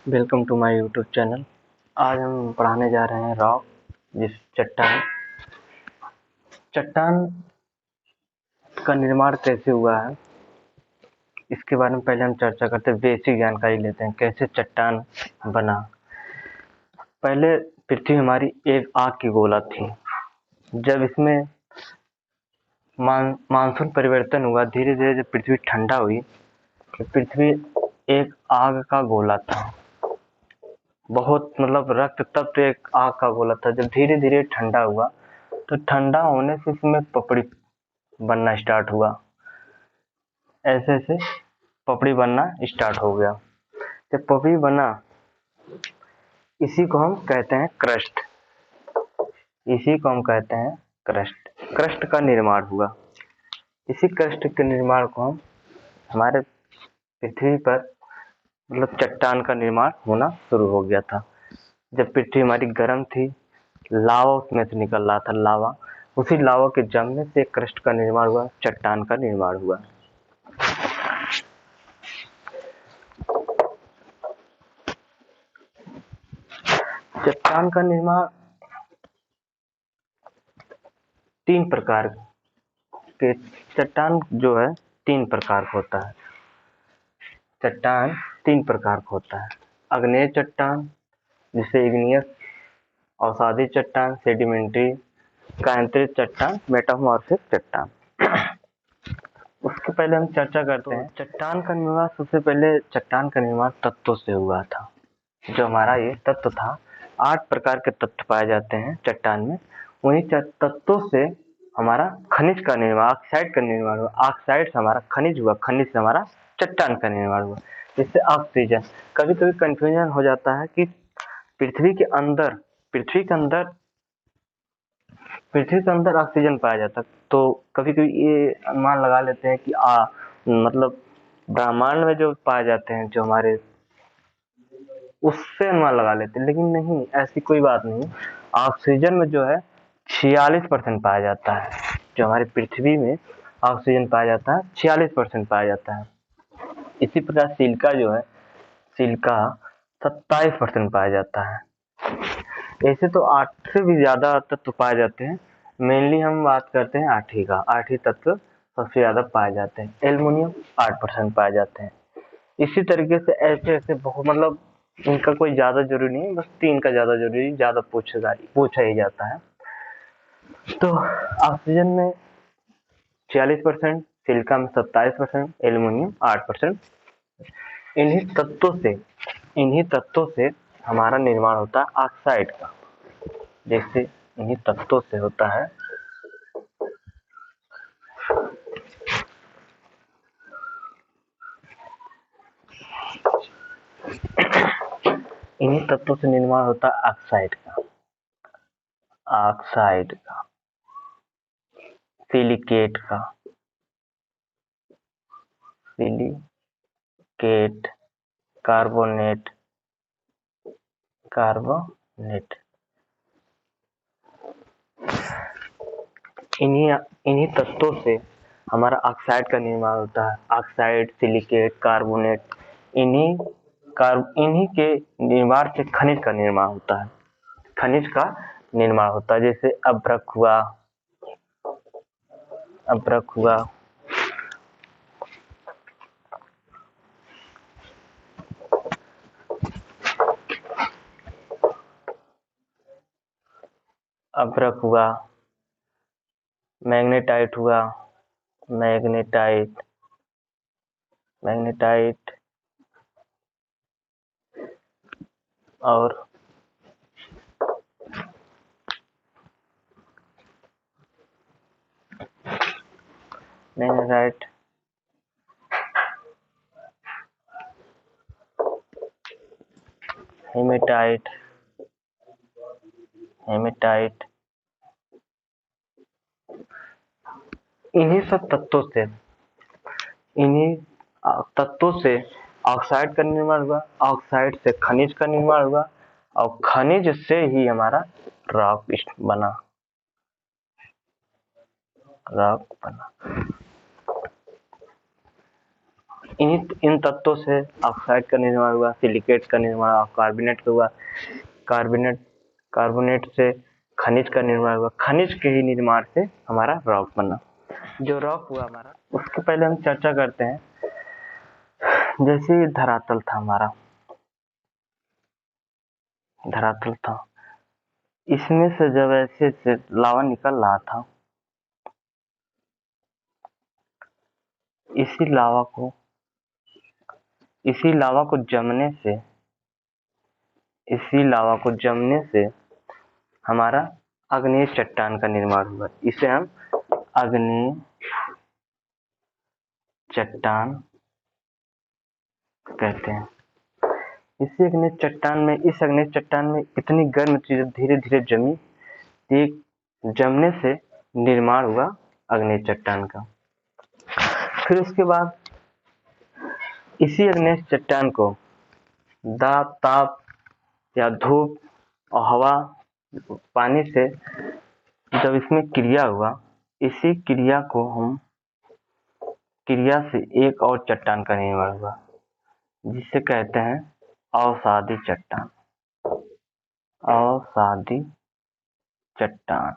Welcome to my YouTube channel. आज हम पढ़ाने जा रहे हैं रॉक, जिस चट्टान का निर्माण कैसे हुआ है, इसके बारे में पहले हम चर्चा करते हैं। बेसिक जानकारी लेते हैं कैसे चट्टान बना। पहले पृथ्वी हमारी एक आग की गोला थी। जब इसमें मानसून परिवर्तन हुआ, धीरे धीरे जब पृथ्वी ठंडा हुई तो पृथ्वी एक आग का गोला था। बहुत रक्त तप्त एक आग का गोला था। जब धीरे धीरे ठंडा हुआ तो ठंडा होने से इसमें पपड़ी बनना स्टार्ट हुआ। ऐसे ऐसे पपड़ी बनना स्टार्ट हो गया। जब पपड़ी बना, इसी को हम कहते हैं क्रस्ट। इसी को हम कहते हैं क्रस्ट। क्रस्ट का निर्माण हुआ। इसी क्रस्ट के निर्माण को हम हमारे पृथ्वी पर चट्टान का निर्माण होना शुरू हो गया था। जब पृथ्वी हमारी गर्म थी, लावा उसमें से निकल रहा था। लावा, उसी लावा के जमने से क्रस्ट का निर्माण हुआ, चट्टान का निर्माण हुआ। चट्टान का निर्माण तीन प्रकार के चट्टान जो है तीन प्रकार का होता है। चट्टान तीन प्रकार का होता है। आग्नेय चट्टान, जिसे इग्नियस, अवसादी चट्टान, सेडिमेंट्री, कायांतरित चट्टान, मेटामॉर्फिक चट्टान। उसके पहले हम चर्चा करते हैं चट्टान का निर्माण। सबसे पहले चट्टान का निर्माण तत्वों से हुआ था। जो हमारा ये तत्व था, 8 प्रकार के तत्व पाए जाते हैं चट्टान में। उन्हीं तत्वों से हमारा खनिज का निर्माण, ऑक्साइड का निर्माण हुआ। ऑक्साइड से हमारा खनिज हुआ, खनिज से हमारा चट्टान का निर्माण हुआ। जिससे ऑक्सीजन, कभी कभी कंफ्यूजन हो जाता है कि पृथ्वी के अंदर ऑक्सीजन पाया जाता है। तो कभी कभी ये अनुमान लगा लेते हैं कि ब्रह्मांड में जो पाए जाते हैं, जो हमारे, उससे अनुमान लगा लेते हैं। लेकिन नहीं, ऐसी कोई बात नहीं। ऑक्सीजन में जो है 46% पाया जाता है। जो हमारी पृथ्वी में ऑक्सीजन पाया जाता है, 46% पाया जाता है। इसी प्रकार सिलिका 27% पाया जाता है। ऐसे तो 8 से भी ज्यादा तत्व पाए जाते हैं। मेनली हम बात करते हैं 8 ही का। 8 ही तत्व सबसे ज्यादा पाए जाते हैं। एल्युमिनियम 8% पाए जाते हैं। इसी तरीके से ऐसे ऐसे बहुत, इनका कोई ज्यादा जरूरी नहीं है, बस 3 का ज्यादा जरूरी, ज्यादा पूछा ही जाता है। तो ऑक्सीजन में 46%, सिलिका में 27%, एल्युमिनियम 8%। इन्हीं तत्वों से हमारा निर्माण होता है ऑक्साइड का। जैसे इन्हीं तत्वों से होता है इन्हीं तत्वों से निर्माण होता है ऑक्साइड का, सिलिकेट का, कार्बोनेट। इन्हीं तत्वों से हमारा ऑक्साइड का निर्माण होता है। ऑक्साइड, सिलिकेट, कार्बोनेट, इन्हीं के निर्माण से खनिज का निर्माण होता है। जैसे अभ्रक हुआ, मैग्नेटाइट हुआ, और हेमेटाइट, इन्हीं तत्वों से ऑक्साइड का निर्माण हुआ। ऑक्साइड से खनिज का निर्माण हुआ, और खनिज से ही हमारा रॉक बना। इन तत्वों से ऑक्साइड का निर्माण हुआ, सिलिकेट का निर्माण हुआ, कार्बोनेट का हुआ, कार्बोनेट से खनिज का निर्माण हुआ, खनिज के ही निर्माण से हमारा रॉक बना। जो रॉक हुआ हमारा, उसके पहले हम चर्चा करते हैं। जैसे धरातल था हमारा, धरातल था, इसमें से जब ऐसे से लावा निकल रहा था, इसी लावा को जमने से हमारा आग्नेय चट्टान का निर्माण हुआ। इसे हम आग्नेय चट्टान कहते हैं। इस आग्नेय चट्टान में इतनी गर्म चीज धीरे धीरे जमी, एक जमने से निर्माण हुआ आग्नेय चट्टान का। फिर उसके बाद इसी आग्नेय चट्टान को दाब, ताप या धूप और हवा, पानी से जब इसमें क्रिया हुआ, इसी क्रिया से एक और चट्टान का निर्माण हुआ, जिसे कहते हैं अवसादी चट्टान। अवसादी चट्टान,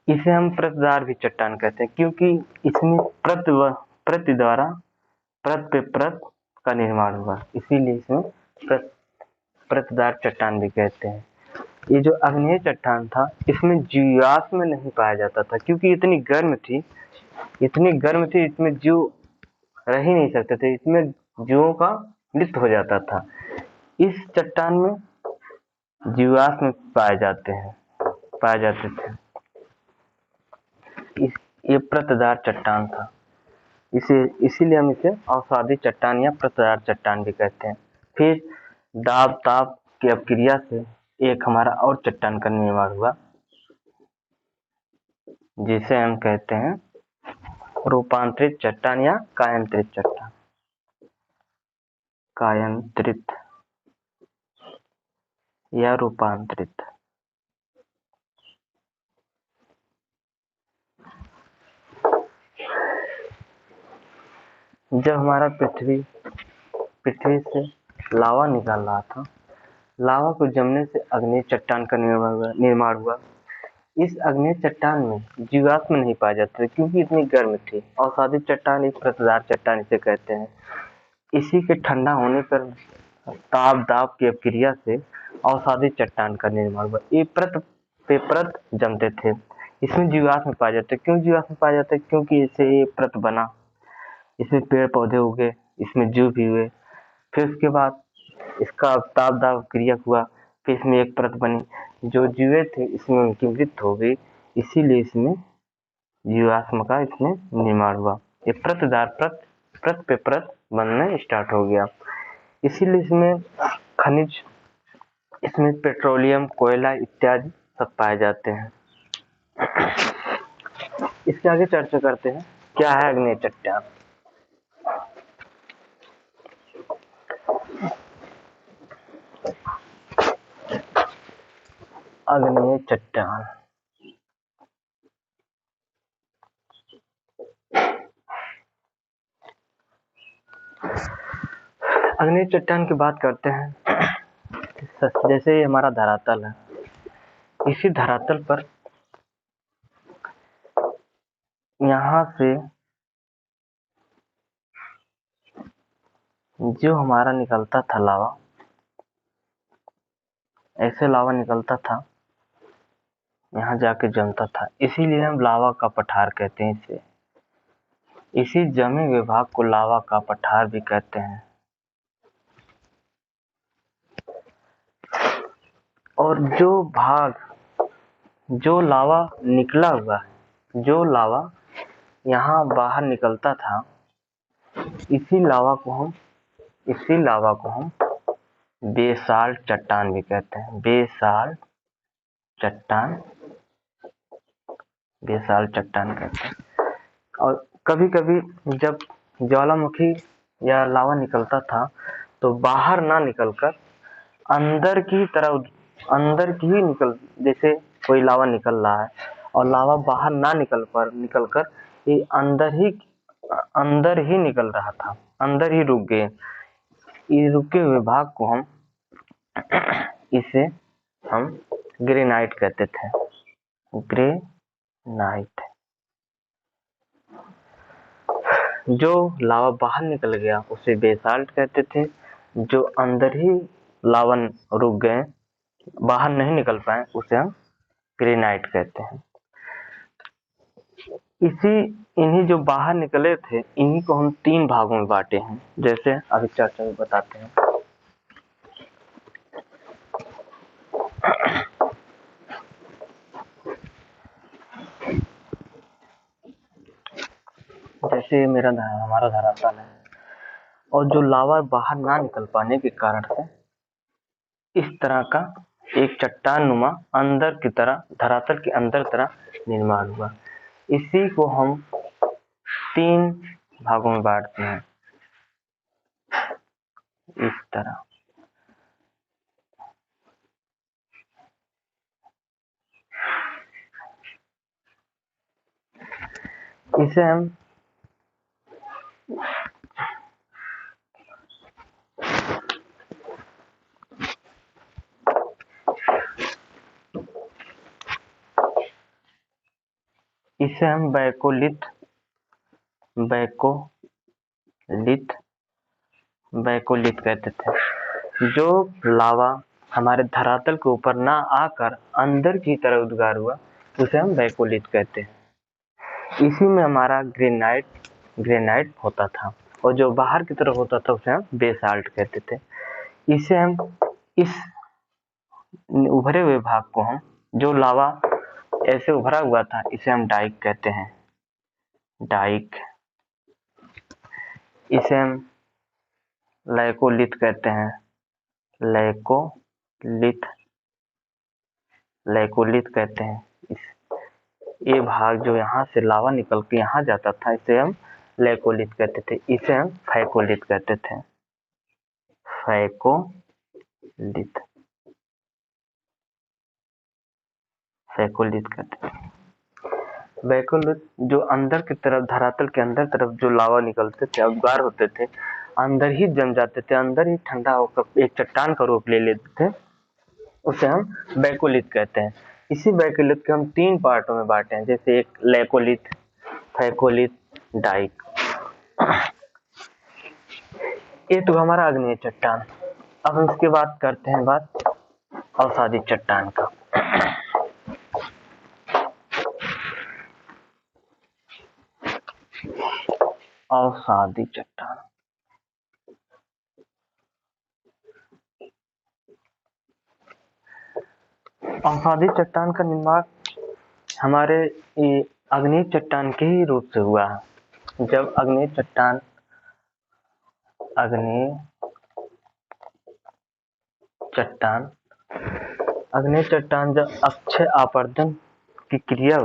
इसे हम प्रतदार भी चट्टान कहते हैं, क्योंकि इसमें प्रति द्वारा परत पे परत का निर्माण हुआ, इसीलिए इसमें प्रतदार चट्टान भी कहते हैं। ये जो आग्नेय चट्टान था, इसमें जीवाश्म नहीं पाया जाता था, क्योंकि इतनी गर्म थी, इसमें जीव रह ही नहीं सकते थे, इसमें जीवों का मृत्यु हो जाता था। इस चट्टान में जीवाश्म पाए जाते थे। ये प्रतदार चट्टान था, इसीलिए हम इसे अवसादी चट्टान या प्रतदार चट्टान भी कहते हैं। फिर दाब, ताप की अपक्रिया से एक हमारा और चट्टान का निर्माण हुआ, जिसे हम कहते हैं रूपांतरित चट्टान या कायांतरित चट्टान। कायांतरित या रूपांतरित। जब हमारा पृथ्वी से लावा निकल रहा था, लावा को जमने से आग्नेय चट्टान का निर्माण हुआ। इस आग्नेय चट्टान में जीवाश्म नहीं पाए जाते, क्योंकि इतनी गर्म थी। अवसादी चट्टान, एक प्रतदार चट्टान इसे कहते हैं। इसी के ठंडा होने पर ताप, दाब की अपक्रिया से अवसादी चट्टान का निर्माण हुआ। ये परत पे परत जमते थे, इसमें जीवाश्म पाए जाते। क्यों जीवाश्म पाए जाते? क्योंकि इससे ये परत बना, इसमें पेड़ पौधे उगे, इसमें जीव भी हुए। फिर उसके बाद इसका ताप दाब क्रिया हुआ, फिर इसमें एक परत बनी, जो जीवे थे इसमें उनकी मृत्यु हो गई, इसीलिए इसमें जीवाश्म का इसमें निर्माण हुआ। ये परत पे परत बनने स्टार्ट हो गया, इसीलिए इसमें खनिज, इसमें पेट्रोलियम, कोयला इत्यादि सब पाए जाते हैं। इसके आगे चर्चा करते हैं, क्या है आग्नेय चट्टान। आग्नेय चट्टान, आग्नेय चट्टान की बात करते हैं। जैसे ये हमारा धरातल है, इसी धरातल पर यहाँ से जो हमारा निकलता था लावा, ऐसे लावा निकलता था, यहाँ जाके जमता था, इसीलिए हम लावा का पठार कहते हैं इसे। इसी जमे हुए भाग को लावा का पठार भी कहते हैं। और जो लावा निकला हुआ है, जो लावा यहाँ बाहर निकलता था, इसी लावा को हम बेसाल्ट चट्टान भी कहते हैं। बेसाल्ट चट्टान कहते हैं। और कभी कभी जब ज्वालामुखी या लावा निकलता था, तो बाहर ना निकलकर अंदर की ही जैसे कोई लावा निकल रहा है और लावा बाहर ना निकलकर ये अंदर ही निकल रहा था, अंदर ही रुक गए। इस रुके हुए भाग को इसे हम ग्रेनाइट कहते थे, ग्रेनाइट। जो लावा बाहर निकल गया उसे बेसाल्ट कहते थे। जो अंदर ही लावा रुक गए, बाहर नहीं निकल पाए, उसे हम ग्रेनाइट कहते हैं। इन्हीं जो बाहर निकले थे, इन्हीं को हम 3 भागों में बांटे हैं, जैसे अभी चर्चा में बताते हैं। जैसे हमारा धरातल है, और जो लावा बाहर ना निकल पाने के कारण से इस तरह का एक चट्टान नुमा अंदर की तरह, धरातल के अंदर तरह निर्माण हुआ। इसी को हम 3 भागों में बांटते हैं, इस तरह। इसे हम बैकोलिथ कहते थे। जो लावा हमारे धरातल के ऊपर ना आकर अंदर की तरफ उद्गार हुआ, उसे हम बैकोलिथ कहते हैं। इसी में हमारा ग्रेनाइट होता था, और जो बाहर की तरफ होता था उसे हम बेसाल्ट कहते थे। इसे हम इस उभरे हुए भाग को हम, जो लावा ऐसे उभरा हुआ था, इसे हम डाइक कहते हैं, डाइक। इसे हम लैकोलिथ कहते हैं, लैकोलिथ कहते हैं। ये भाग जो यहाँ से लावा निकल के यहाँ जाता था, इसे हम लैकोलिथ कहते थे। इसे हम फैकोलिथ कहते थे, फैकोलिथ कहते थे। बैकोलिथ जो अंदर की तरफ, धरातल के अंदर तरफ जो लावा निकलते थे, उद्गार होते थे, अंदर ही जम जाते थे, अंदर ही ठंडा होकर एक चट्टान का रूप ले लेते थे, उसे हम बैकोलिथ कहते हैं। इसी बैकोलिथ के हम 3 पार्टों में बांटे हैं, जैसे एक लैकोलिथ, फैकोलिथ, डाइक। ये तो हमारा आग्नेय चट्टान। अब हम इसके बाद करते हैं बात अवसादी चट्टान का। अवसादी चट्टान, अवसादी चट्टान का निर्माण हमारे आग्नेय चट्टान के ही रूप से हुआ है। जब आग्नेय चट्टान जब अक्षय आपर्दन की क्रिया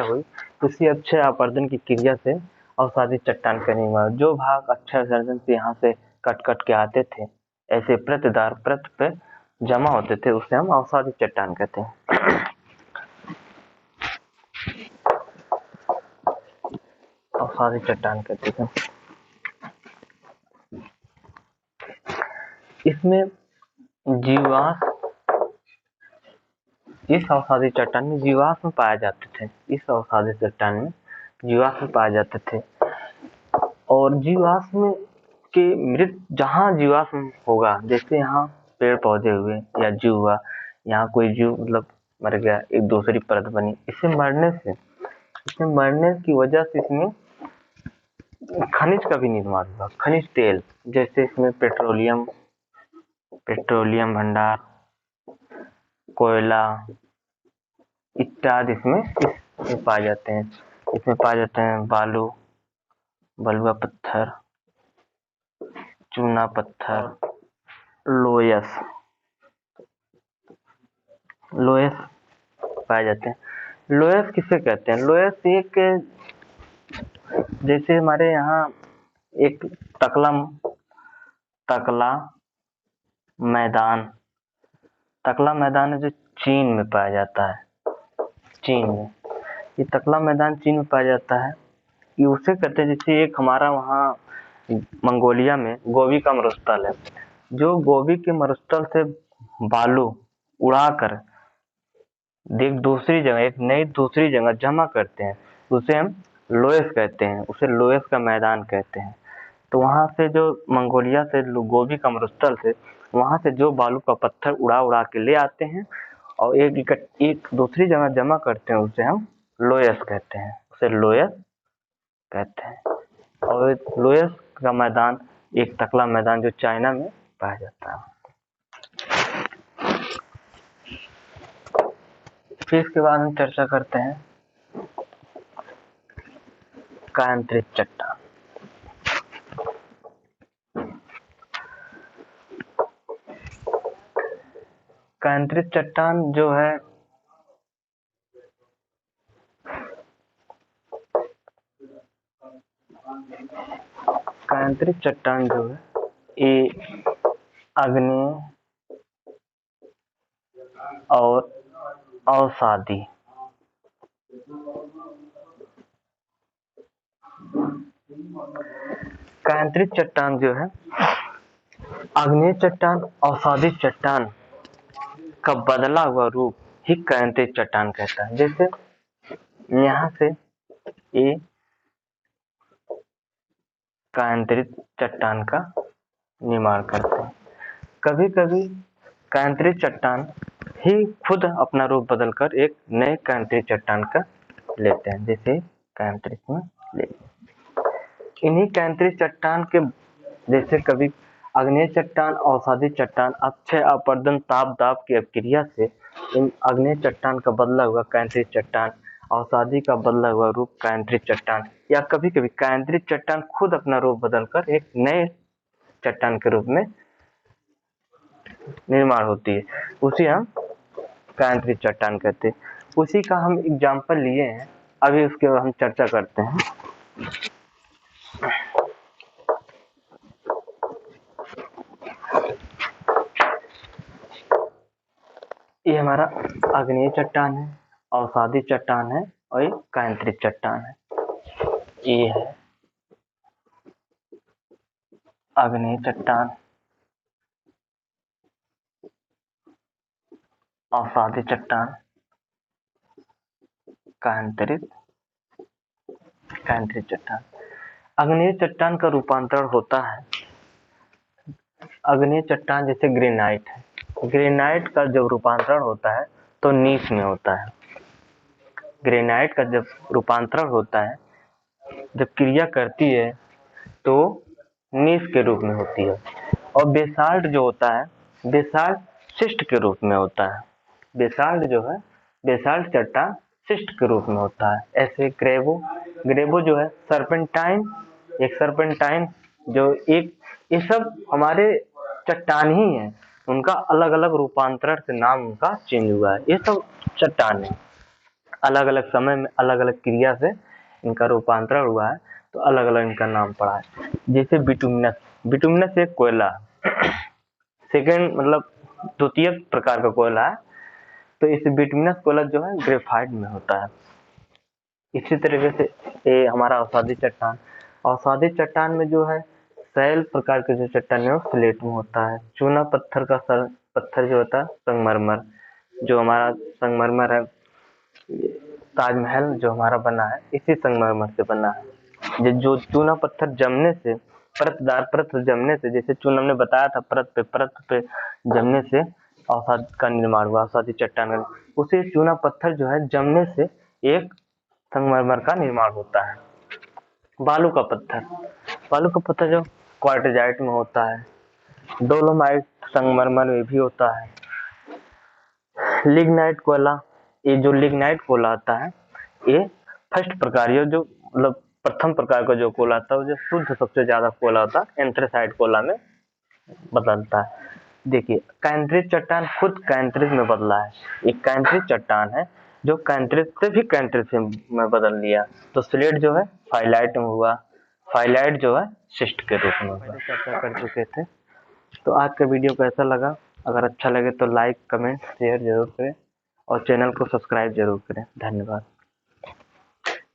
हुई, उसी अक्षय आपर्दन की क्रिया से अवसादी चट्टान का निर्माण। जो भाग अक्षय विसर्जन से यहाँ से कट के आते थे, ऐसे प्रतदार प्रत पे जमा होते थे, उसे हम अवसादी चट्टान कहते हैं। अवसादी चट्टान कहते थे। इसमें इस अवसादी चट्टान में जीवाश्म पाए जाते थे। और जीवाश्म के मृत, जहाँ जीवाश्म होगा, जैसे यहाँ पेड़ पौधे हुए या जीव हुआ, यहाँ कोई जीव मतलब मर गया, एक दूसरी परत बनी, इसे मरने की वजह से इसमें खनिज का भी निर्माण हुआ, खनिज तेल। जैसे इसमें पेट्रोलियम भंडार, कोयला इत्यादि इसमें पाए जाते हैं। इसमें पाए जाते हैं बालू, बलुआ पत्थर, चूना पत्थर, लोयस पाए जाते हैं। लोयस किसे कहते हैं? लोयस एक, जैसे हमारे यहाँ एक तकला मैदान है, जो चीन में पाया जाता है। ये तकला मैदान चीन में पाया जाता है। ये उसे कहते हैं जैसे एक हमारा वहाँ मंगोलिया में गोभी का मरुस्थल है, जो गोभी के मरुस्थल से बालू उड़ाकर एक दूसरी जगह, एक नई दूसरी जगह जमा करते हैं, उसे हम लोएस कहते हैं, उसे लोएस का मैदान कहते हैं। तो वहाँ से जो मंगोलिया से गोभी का मरुस्थल से वहाँ से जो बालू का पत्थर उड़ा उड़ा के ले आते हैं और एक दूसरी जगह जमा करते हैं, उसे हम लोएस कहते हैं, उसे लोएस कहते हैं। और लोएस का मैदान एक तकला मैदान जो चाइना में पाया जाता है। फिर इसके बाद हम चर्चा करते हैं कायांतरित चट्टान। कायांतरित चट्टान जो है कायांतरित चट्टान जो है ये आग्नेय और अवसादी कायांतरित चट्टान जो है आग्नेय चट्टान अवसादी चट्टान का बदला हुआ रूप ही कायांतरित चट्टान कहता है। जैसे यहाँ से ये कायांतरित चट्टान का निर्माण करते हैं। कभी कभी कायांतरित चट्टान ही खुद अपना रूप बदलकर एक नए कायांतरित चट्टान का लेते हैं, जैसे कायांतरित में ले। इन्हीं कायांतरित चट्टान के जैसे कभी आग्नेय चट्टान अवसादी चट्टान अक्षय अपरदन ताप दाब की अभिक्रिया से इन आग्नेय चट्टान का बदला हुआ कायांतरित चट्टान, अवसादी का बदला हुआ रूप कायांतरित चट्टान, या कभी कभी कायांतरित चट्टान खुद अपना रूप बदलकर एक नए चट्टान के रूप में निर्माण होती है, उसी हम कायांतरित चट्टान कहते हैं। उसी का हम एग्जाम्पल लिए हैं, अभी उसके बाद हम चर्चा करते हैं। ये हमारा आग्नेय चट्टान है, अवसादी चट्टान है और ये कायांतरित चट्टान है। ये है आग्नेय चट्टान, अवसादी चट्टान, कायांतरित चट्टान। आग्नेय चट्टान का रूपांतरण होता है, आग्नेय चट्टान जैसे ग्रेनाइट है, ग्रेनाइट का जब रूपांतरण होता है तो नीस में होता है। ग्रेनाइट का जब रूपांतरण होता है, जब क्रिया करती है तो नीस के रूप में होती है। और बेसाल्ट जो होता है, बेसाल्ट शिस्ट के रूप में होता है। बेसाल्ट जो है, बेसाल्ट चट्टान शिस्ट के रूप में होता है। ऐसे ग्रेवो जो है सर्पेंटाइन, एक सर्पेंटाइन जो एक, ये सब हमारे चट्टान ही है, उनका अलग अलग रूपांतरण से नाम उनका चेंज हुआ है। ये सब चट्टान है, अलग अलग समय में अलग अलग क्रिया से इनका रूपांतरण हुआ है, तो अलग अलग इनका नाम पड़ा है। जैसे बिटुमिनस, बिटुमिनस एक कोयला सेकेंड मतलब द्वितीय प्रकार का कोयला है, तो इस बिटुमिनस कोयला जो है ग्रेफाइट में होता है। इसी तरीके से ये हमारा अवसादी चट्टान, अवसादी चट्टान में जो है शैल प्रकार के जो चट्टान है वो स्लेट में होता है। चूना पत्थर का पत्थर जो होता है संगमरमर, जो हमारा संगमरमर है, ताजमहल जो हमारा बना है इसी संगमरमर से बना है। जो चूना पत्थर जमने से, परतदार परत जमने से, जैसे चूना हमने बताया था परत पे जमने से अवसाद का निर्माण हुआ, अवसादी चट्टान, उसी चूना पत्थर जो है जमने से एक संगमरमर का निर्माण होता है। बालू का पत्थर, बालू का पत्थर जो क्वार्टजाइट में होता है, डोलोमाइट संगमरमर में भी होता है। लिग्नाइट कोयला, ये जो लिग्नाइट कोयला आता है ये फर्स्ट प्रकार, ये जो मतलब प्रथम प्रकार का जो कोयला आता है, वो जो शुद्ध सबसे ज्यादा कोयला होता है एंथ्रेसाइट कोयला में बदलता है। देखिए कायांतरित चट्टान खुद कायांतरित में बदला है, एक कायांतरित चट्टान है जो कायांतरित से भी कायांतरित में बदल लिया, तो स्लेट जो है फाइलाइट में हुआ, फाइलाइट जो है शिस्ट के रूप में हुआ। चर्चा कर चुके थे। तो आज का वीडियो कैसा लगा? अगर अच्छा लगे तो लाइक कमेंट शेयर जरूर करें और चैनल को सब्सक्राइब जरूर करें। धन्यवाद।